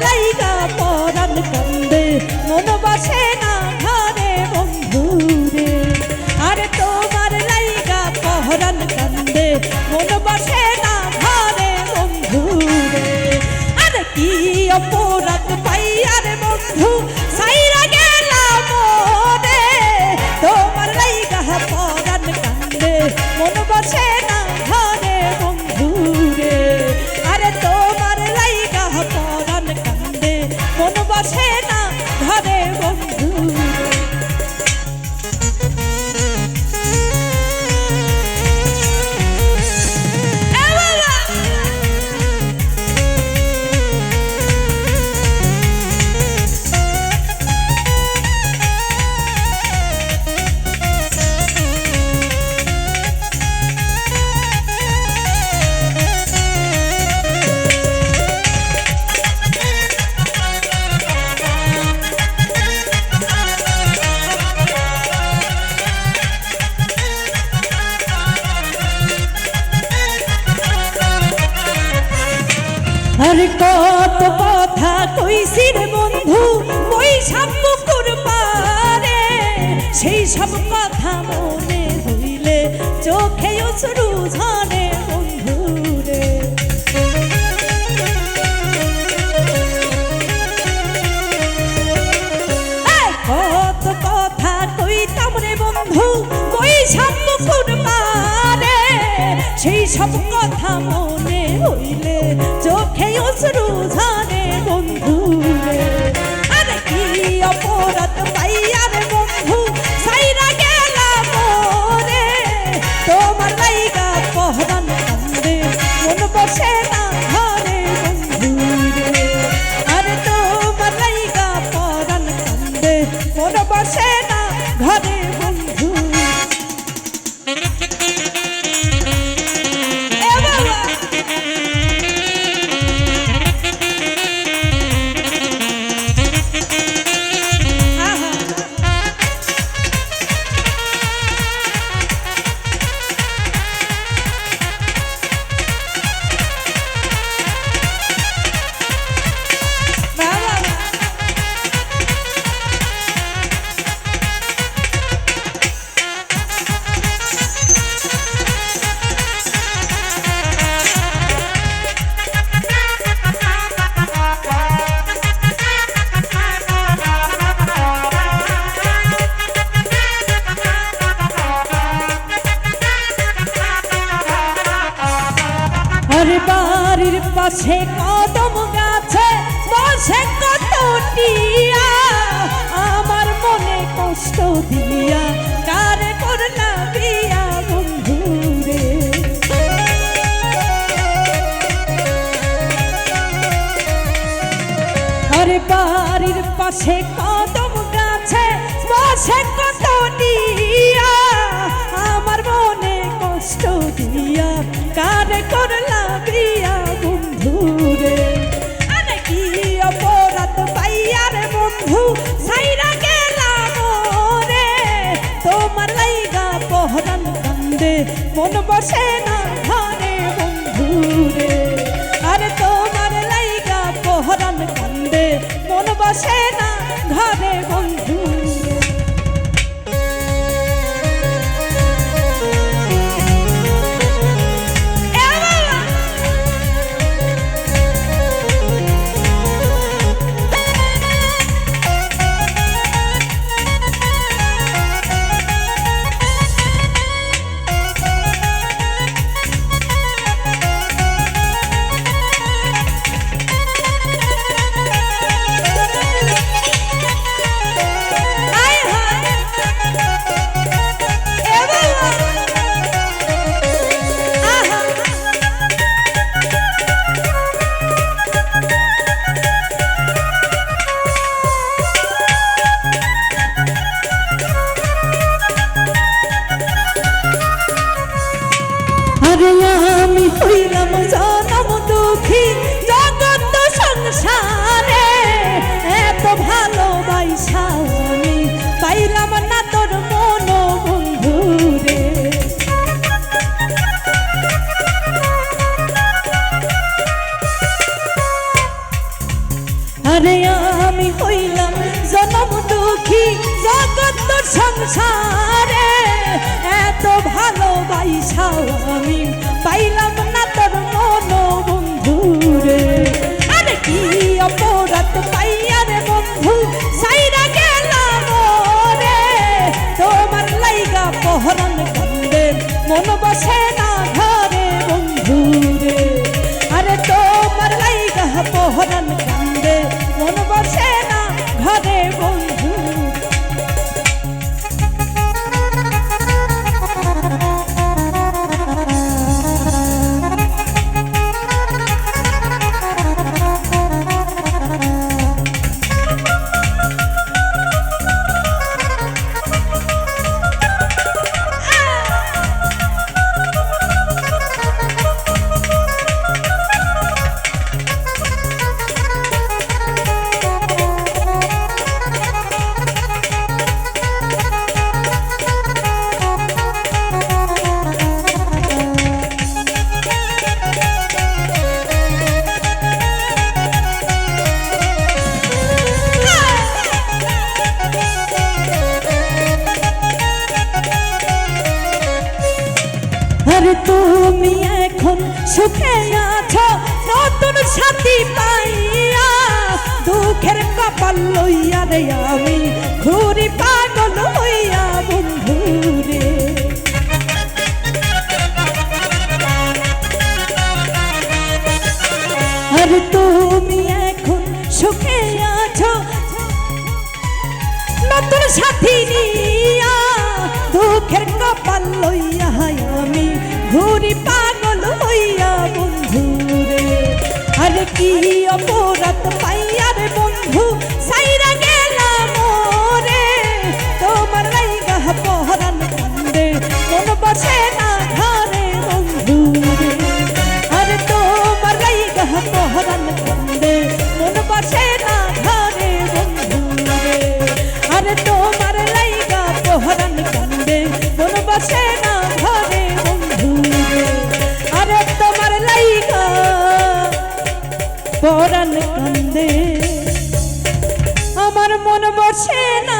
লাইগা পরাণ কান্দে মন বসে না ঘরে বন্ধুরে আরে তোমার লাইগা পরাণ কান্দে মন বসে না ঘরে বন্ধুরে আরে কি অপরাধ পাইয়ার বন্ধু সাইরা গেলাম মনে তোমার লাইগা পরাণ কান্দে মন বসে না ঘরে বন্ধুরে আরে তোমার লাইগা পরাণ কান্দে মন বসে না ঘরে বন্ধুরে আরে কত কথা কইছি রে বন্ধু ওই সব পুকুর পারে সেই সব কথা মনে হইলে চোখে অশ্রু ঝরে বন্ধু রে কত কথা কইতাম রে বন্ধু ওই সব পুকুর পারে সেই সব কথা মনে হইলে চোখে অশ্রু ঝরে বন্ধু রে আরে কি অপরাধ পাইয়ার বন্ধু সাইরা গেলাম রে তোমার লাইগা পরাণ কান্দে মন বসে না ঘরে বন্ধু রে আরে তোমার লাইগা পরাণ কান্দে মন বসে না ঘরে বন্ধু বাড়ির পাশে কদম গাছে বসে কত টিয়া আমার মনে কষ্ট দিয়া কারে করলা বিয়া বন্ধু রে আরে বাড়ির পাশে কদম গাছে বসে কত টিয়া আমার মনে কষ্ট দিয়া কারে করলা বিয়া বন্ধু রে আরে কি অপরাধ পাইয়ার বন্ধু সাইরা গেলাম রে তোমার লাইগা পরাণ কান্দে মন বসে না ঘরে বন্ধু রে আরে তোমার লাইগা পরাণ কান্দে মন বসে না ঘরে বন্ধু আমি হইলাম জনম দুঃখী জগৎ সংসারে এত ভালোবাসা আমি পাইলাম না তোর মন বন্ধু রে আরে আমি হইলাম জনম দুঃখী জগৎ সংসারে, এত ভালোবাসাও আমি পাইলাম না তোর মন বন্ধু রে। আরে কি অপরাধ পাইয়া রে বন্ধু সাইরা গেলাম রে, তোমার লাইগা পহরান কান্দে মন বসে না ঘরে বন্ধু রে। আরে তোমার লাইগা পহরান কান্দে মন বসে না ঘরে বন্ধু। আরে তুমি এখন সুখে আছো নতুন সাথী পাইয়া, দুঃখের কপাল লইয়া রে আমি ঘুরি পাগল হইয়া বন্ধু রে। আরে তুমি এখন সুখে আছো নতুন সাথী নিয়া, দুঃখের কপাল লইয়া আমি ঘুরি পাগল হইয়া বন্ধু রে। আরে কি অপরাধ পাইয়া রে বন্ধু সাইরা গেলাম রে, তোমার লাইগা পহরান কান্দে মন বসে না ঘরে বন্ধু রে। আরে তোমার লাইগা পহরান কান্দে মন বসে না ঘরে বন্ধু রে। আরে তোমার লাইগা পহরান কান্দে মন বসে না ঘরে বন্ধু রে। আরে তোমার লাইগা পহরান কান্দে আমার মন বসে না